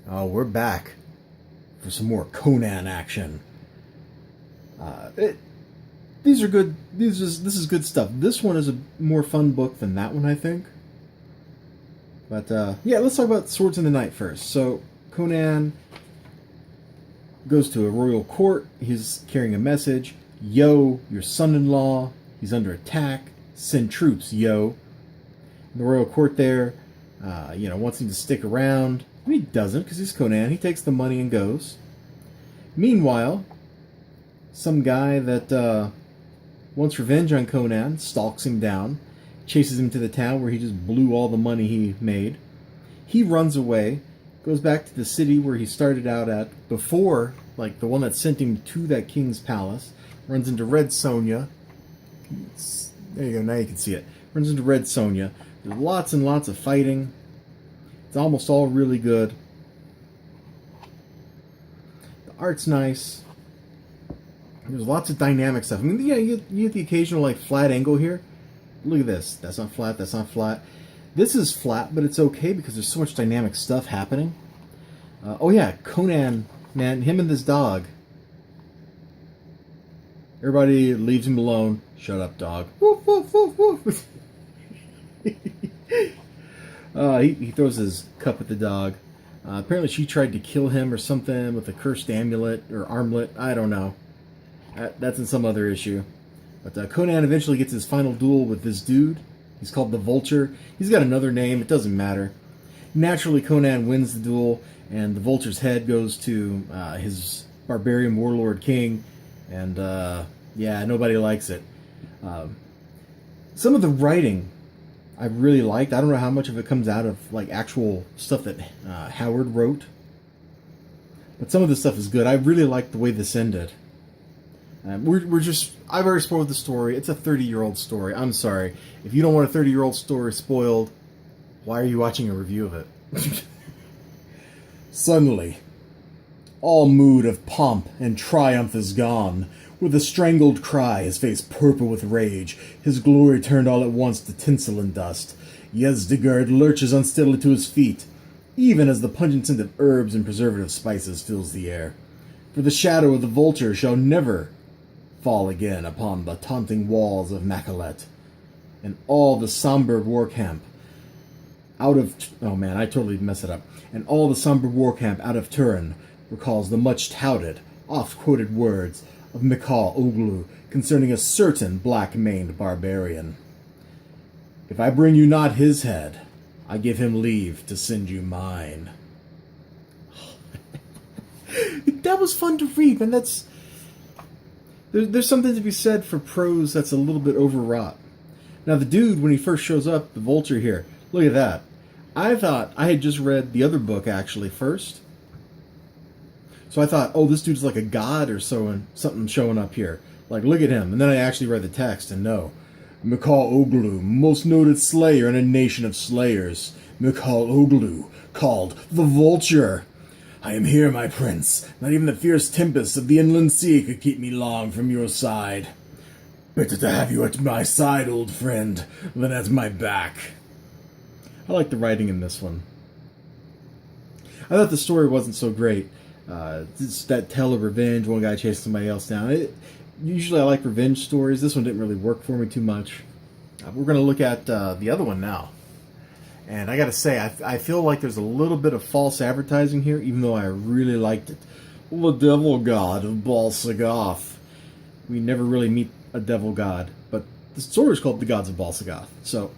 Oh, we're back for some more Conan action. These are good. This is good stuff. This one is a more fun book than that one, I think. But yeah, let's talk about Swords in the Night first. So Conan goes to a royal court. He's carrying a message. Yo, your son-in-law. He's under attack. Send troops, yo. The royal court there, wants him to stick around. I mean, he doesn't, because he's Conan. He takes the money and goes. Meanwhile, some guy that wants revenge on Conan stalks him down, chases him to the town where he just blew all the money he made. He runs away, goes back to the city where he started out at before, like the one that sent him to that king's palace. Runs into Red Sonja. There you go, now you can see it. Runs into Red Sonja. There's lots and lots of fighting. It's almost all really good. The art's nice. There's lots of dynamic stuff. I mean, yeah, you get the occasional like flat angle here. Look at this. That's not flat. That's not flat. This is flat, but it's okay because there's so much dynamic stuff happening. Oh yeah, Conan, man, him and this dog. Everybody leaves him alone. Shut up, dog. Woof, woof, woof, woof. He throws his cup at the dog. Apparently she tried to kill him or something with a cursed amulet or armlet. I don't know. That's in some other issue. But Conan eventually gets his final duel with this dude. He's called the Vulture. He's got another name. It doesn't matter. Naturally, Conan wins the duel, and the Vulture's head goes to his barbarian warlord king. And, yeah, nobody likes it. Some of the writing I really liked. I don't know how much of it comes out of like actual stuff that Howard wrote, but some of the stuff is good. I really liked the way this ended. I've already spoiled the story. It's a 30-year-old story. I'm sorry. If you don't want a 30-year-old story spoiled, why are you watching a review of it? Suddenly, all mood of pomp and triumph is gone. With a strangled cry, his face purple with rage, his glory turned all at once to tinsel and dust. Yezdegerd lurches unsteadily to his feet, even as the pungent scent of herbs and preservative spices fills the air. For the shadow of the Vulture shall never fall again upon the taunting walls of Makalet, and all the somber war camp out of... Oh man, I totally messed it up. And all the somber war camp out of Turin recalls the much-touted, oft-quoted words of Mikhail Oglu concerning a certain black-maned barbarian. If I bring you not his head, I give him leave to send you mine. That was fun to read, man. There's something to be said for prose that's a little bit overwrought. Now, the dude, when he first shows up, the Vulture here, look at that. I thought I had just read the other book, actually, first. So I thought, oh, this dude's like a god or so, something showing up here. Like, look at him. And then I actually read the text, and no. Mikhail Oglu, most noted slayer in a nation of slayers. Mikhail Oglu, called the Vulture. I am here, my prince. Not even the fierce tempests of the inland sea could keep me long from your side. Better to have you at my side, old friend, than at my back. I like the writing in this one. I thought the story wasn't so great. It's that tale of revenge, one guy chasing somebody else down. Usually I like revenge stories. This one didn't really work for me too much. We're going to look at the other one now. And I got to say, I feel like there's a little bit of false advertising here, even though I really liked it. The devil god of Baal Sagoth. We never really meet a devil god, but the story is called The Gods of Baal Sagoth. So,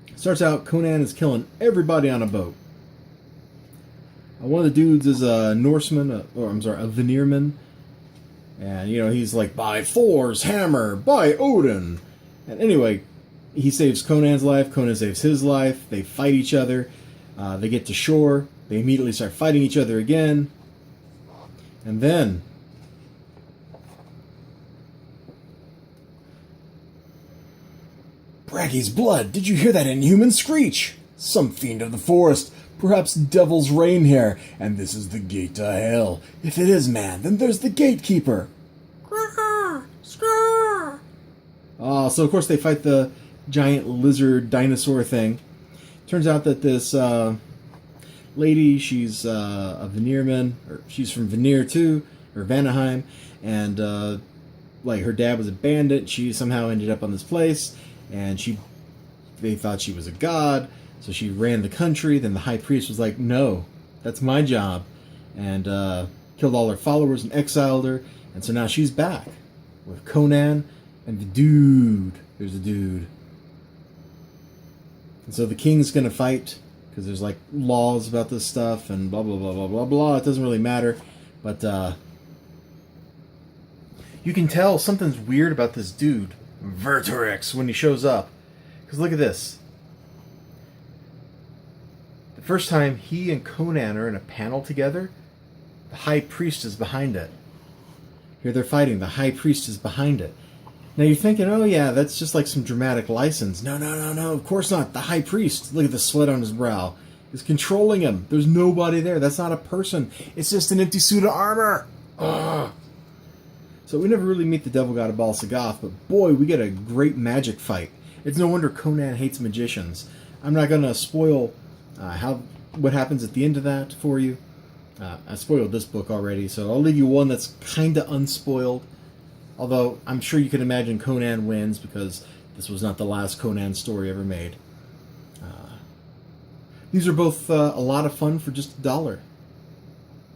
it starts out, Conan is killing everybody on a boat. One of the dudes is a Norseman, a Veneerman. And, he's like, by Thor's hammer, by Odin. And anyway, he saves Conan's life, Conan saves his life, they fight each other, they get to shore, they immediately start fighting each other again. And then... Bragg's blood, did you hear that inhuman screech? Some fiend of the forest. Perhaps devil's reign here, and this is the gate to hell. If it is man, then there's the gatekeeper. So of course they fight the giant lizard dinosaur thing. Turns out that this lady. She's a Veneerman, or she's from Veneer too, or Vanaheim, and like her dad was a bandit. She somehow ended up on this place, and they thought she was a god, so she ran the country. Then the high priest was like, "No, that's my job," and killed all her followers and exiled her. And so now she's back with Conan and the dude. There's a dude. And so the king's going to fight, because there's like laws about this stuff and blah, blah, blah, blah, blah, blah. It doesn't really matter. But you can tell something's weird about this dude, Vertorix, when he shows up. Because look at this. The first time he and Conan are in a panel together, the high priest is behind it. Here they're fighting. The high priest is behind it. Now you're thinking, oh yeah, that's just like some dramatic license. No, no, no, no, of course not. The high priest, look at the sweat on his brow, is controlling him. There's nobody there. That's not a person. It's just an empty suit of armor. Ugh. So we never really meet the devil god of Baal Sagoth, but boy, we get a great magic fight. It's no wonder Conan hates magicians. I'm not going to spoil what happens at the end of that for you. I spoiled this book already, so I'll leave you one that's kind of unspoiled. Although, I'm sure you can imagine Conan wins, because this was not the last Conan story ever made. These are both a lot of fun for just $1.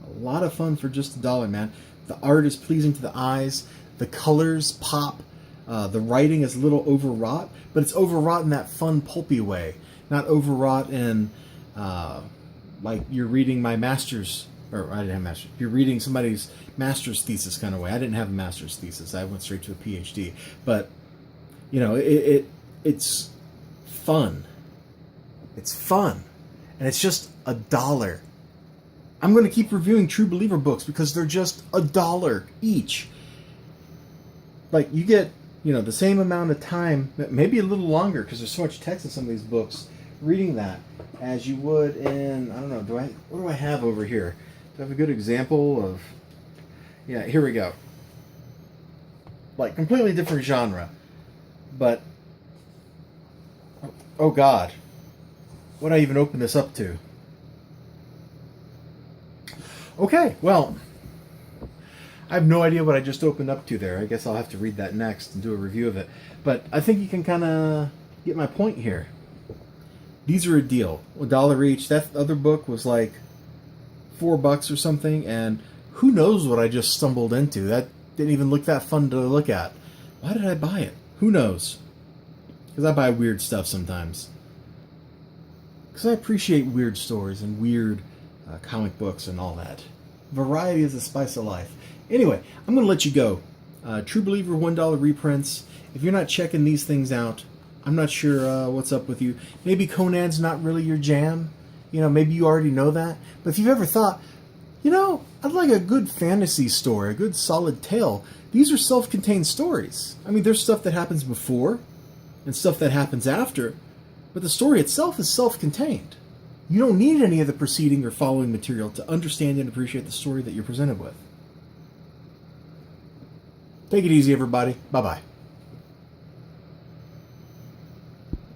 A lot of fun for just $1, man. The art is pleasing to the eyes. The colors pop. The writing is a little overwrought, but it's overwrought in that fun, pulpy way. Not overwrought in, like, you're reading my master's, or I didn't have master's, you're reading somebody's master's thesis kind of way. I didn't have a master's thesis. I went straight to a PhD. But, you know, it's fun. It's fun. And it's just $1. I'm going to keep reviewing True Believer books because they're just $1 each. Like, you get, you know, the same amount of time, maybe a little longer, because there's so much text in some of these books, reading that, as you would in, I don't know, what do I have over here? Do I have a good example of, yeah, here we go. Like, completely different genre. But, oh God, what did I even open this up to? Okay, well, I have no idea what I just opened up to there. I guess I'll have to read that next and do a review of it. But I think you can kind of get my point here. These are a deal. $1 each. That other book was like $4 or something, and who knows what I just stumbled into. That didn't even look that fun to look at. Why did I buy it? Who knows? Because I buy weird stuff sometimes. Because I appreciate weird stories and weird comic books and all that. Variety is the spice of life. Anyway, I'm going to let you go. True Believer $1 reprints. If you're not checking these things out, I'm not sure what's up with you. Maybe Conan's not really your jam. You know, maybe you already know that. But if you've ever thought, you know, I'd like a good fantasy story, a good solid tale. These are self-contained stories. I mean, there's stuff that happens before and stuff that happens after, but the story itself is self-contained. You don't need any of the preceding or following material to understand and appreciate the story that you're presented with. Take it easy, everybody. Bye-bye.